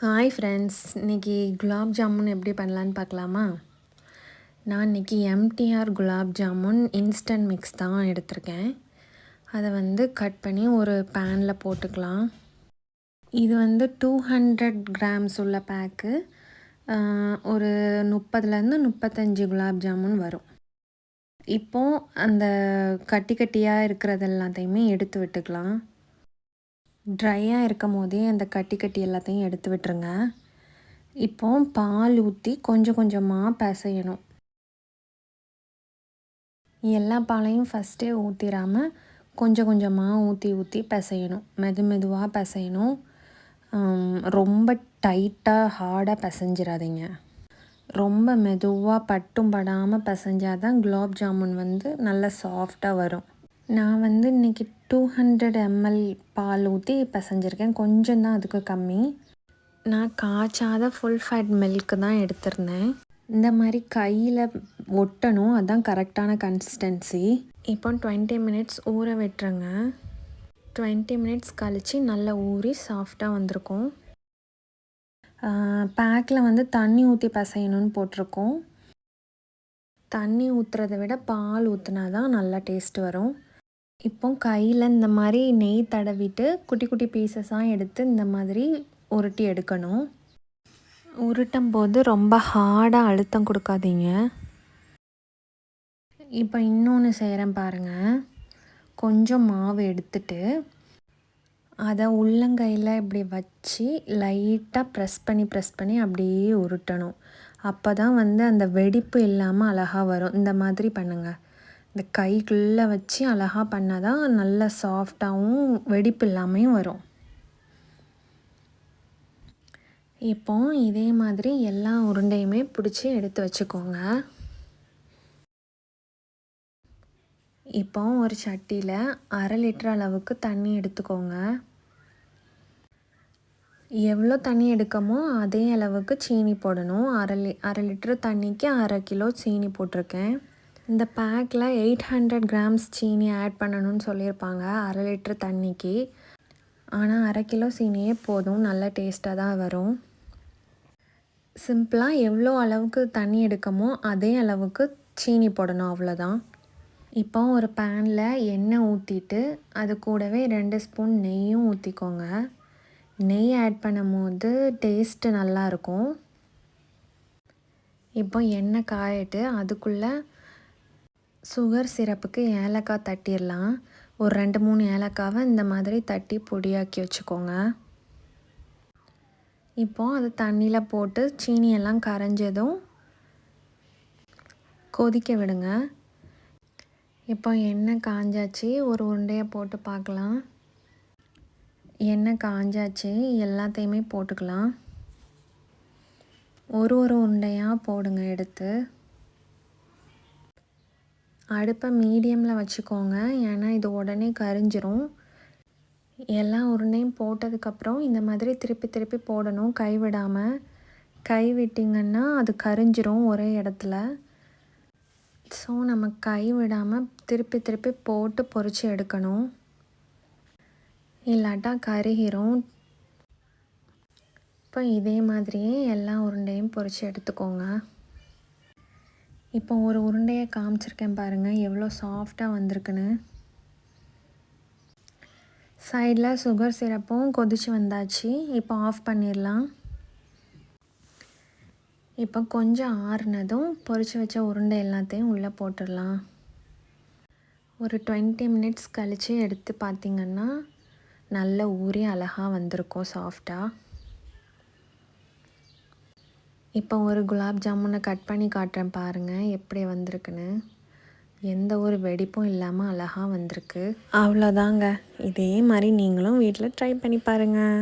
Hi friends, இன்றைக்கி குலாப் ஜாமுன் எப்படி பண்ணலான்னு பார்க்கலாமா? நான் இன்றைக்கி MTR gulab jamun instant mix தான் எடுத்திருக்கேன். அதை கட் பண்ணி ஒரு பேனில் போட்டுக்கலாம். இது 200 கிராம்ஸ் உள்ள பேக்கு. ஒரு 30லேருந்து 35 குலாப் ஜாமுன் வரும். இப்போது அந்த கட்டி கட்டியாக இருக்கிறது எல்லாத்தையுமே எடுத்து விட்டுக்கலாம். ட்ரையாக இருக்கும் போதே அந்த கட்டி எல்லாத்தையும் எடுத்து விட்டுருங்க. இப்போது பால் ஊற்றி கொஞ்சம் கொஞ்சமாக பிசையணும். எல்லா பாலையும் ஃபஸ்ட்டே ஊற்றிடாமல் கொஞ்சம் கொஞ்சமாக ஊற்றி பிசையணும். மெதுவாக பிசையணும். ரொம்ப டைட்டாக ஹார்டாக பிசைஞ்சிடாதீங்க. ரொம்ப மெதுவாக பட்டும் படாமல் பிசைஞ்சால் தான் குலாப் ஜாமுன் நல்லா சாஃப்டாக வரும். நான் இன்றைக்கி 200 ml பால் ஊற்றி பிசைஞ்சிருக்கேன். கொஞ்சம் தான் அதுக்கு கம்மி. நான் காய்ச்சாத ஃபுல் ஃபேட் மில்க்கு தான் எடுத்திருந்தேன். இந்த மாதிரி கையில் ஒட்டணும், அதுதான் கரெக்டான கன்சிஸ்டன்சி. இப்போ 20 மினிட்ஸ் ஊற விட்டுருங்க. 20 மினிட்ஸ் கழித்து நல்லா ஊறி சாஃப்டாக வந்திருக்கும். பேக்கில் தண்ணி ஊற்றி பிசையணும்னு போட்டிருக்கோம். தண்ணி ஊற்றுறதை விட பால் ஊற்றினா தான் நல்லா டேஸ்ட் வரும். இப்போ கையில் இந்த மாதிரி நெய் தடவிட்டு குட்டி குட்டி பீசஸாக எடுத்து இந்த மாதிரி உருட்டி எடுக்கணும். உருட்டும் போது ரொம்ப ஹார்டாக அழுத்தம் கொடுக்காதீங்க. இப்போ இன்னொன்று செய்கிறேன் பாருங்கள். கொஞ்சம் மாவு எடுத்துட்டு அதை உள்ளங்கையில் இப்படி வச்சு லைட்டாக ப்ரெஸ் பண்ணி அப்படியே உருட்டணும். அப்போ தான் அந்த வெடிப்பு இல்லாமல் அழகாக வரும். இந்த மாதிரி பண்ணுங்கள். இந்த கைக்குள்ளே வச்சு அழகாக பண்ணால் தான் நல்லா சாஃப்டாகவும் வெடிப்பு இல்லாமையும் வரும். இப்போ இதே மாதிரி எல்லா உருண்டையுமே பிடிச்சி எடுத்து வச்சுக்கோங்க. இப்போ ஒரு சட்டியில் 1/2 லிட்டர் அளவுக்கு தண்ணி எடுத்துக்கோங்க. எவ்வளோ தண்ணி எடுக்கமோ அதே அளவுக்கு சீனி போடணும். 1/2 லிட்டர் தண்ணிக்கு 1/2 கிலோ சீனி போட்டிருக்கேன். இந்த பேக்கில் 800 கிராம்ஸ் சீனி ஆட் பண்ணணும்னு சொல்லியிருப்பாங்க 1/2 லிட்டர் தண்ணிக்கு. ஆனால் 1/2 கிலோ சீனியே போதும், நல்ல டேஸ்ட்டாக தான் வரும். சிம்பிளாக எவ்வளோ அளவுக்கு தண்ணி எடுக்கமோ அதே அளவுக்கு சீனி போடணும், அவ்வளோதான். இப்போ ஒரு பேனில் எண்ணெய் ஊற்றிட்டு அது கூடவே 2 ஸ்பூன் நெய்யும் ஊற்றிக்கோங்க. நெய் ஆட் பண்ணும் போது டேஸ்ட்டு நல்லாயிருக்கும். இப்போ எண்ணெய் காயிட்டு அதுக்குள்ளே சுகர் சிரப்புக்கு ஏலக்காய் தட்டிடலாம். ஒரு 2-3 ஏலக்காவை இந்த மாதிரி தட்டி பொடியாக்கி வச்சுக்கோங்க. இப்போது அது தண்ணியில் போட்டு சீனியெல்லாம் கரைஞ்சதும் கொதிக்க விடுங்க. இப்போ எண்ணெய் காஞ்சாச்சு. ஒரு உருண்டையை போட்டு பார்க்கலாம். எண்ணெய் காஞ்சாச்சு. எல்லாத்தையுமே போட்டுக்கலாம். ஒரு உருண்டையாக போடுங்க எடுத்து. அடுப்பை மீடியமில் வச்சுக்கோங்க, ஏன்னா இது உடனே கரிஞ்சிரும். எல்லா உருண்டையும் போட்டதுக்கப்புறம் இந்த மாதிரி திருப்பி போடணும், கைவிடாமல். விட்டிங்கன்னா அது கரிஞ்சிரும் ஒரே இடத்துல. ஸோ நம்ம கைவிடாமல் திருப்பி போட்டு பொரித்து எடுக்கணும், இல்லாட்டா கருகிரும். இப்போ இதே மாதிரியே எல்லா உருண்டையும் பொரித்து எடுத்துக்கோங்க. இப்போ ஒரு உருண்டையை காமிச்சிருக்கேன் பாருங்கள், எவ்வளோ சாஃப்டாக வந்திருக்குன்னு. சைடில் சுகர் சிரப்பும் கொதித்து வந்தாச்சு. இப்போ ஆஃப் பண்ணிடலாம். இப்போ கொஞ்சம் ஆறுனதும் பொரித்து வச்ச உருண்டை எல்லாத்தையும் உள்ளே போட்டுடலாம். ஒரு 20 மினிட்ஸ் கழித்து எடுத்து பார்த்திங்கன்னா நல்ல ஊறி அழகாக வந்திருக்கும் சாஃப்டாக. இப்போ ஒரு குலாப் ஜாமுனை கட் பண்ணி காட்டுறேன் பாருங்கள், எப்படி வந்திருக்குன்னு. எந்த ஒரு வெடிப்பும் இல்லாமல் அழகாக வந்திருக்கு. அவ்வளோதாங்க. இதே மாதிரி நீங்களும் வீட்டில் ட்ரை பண்ணி பாருங்கள்.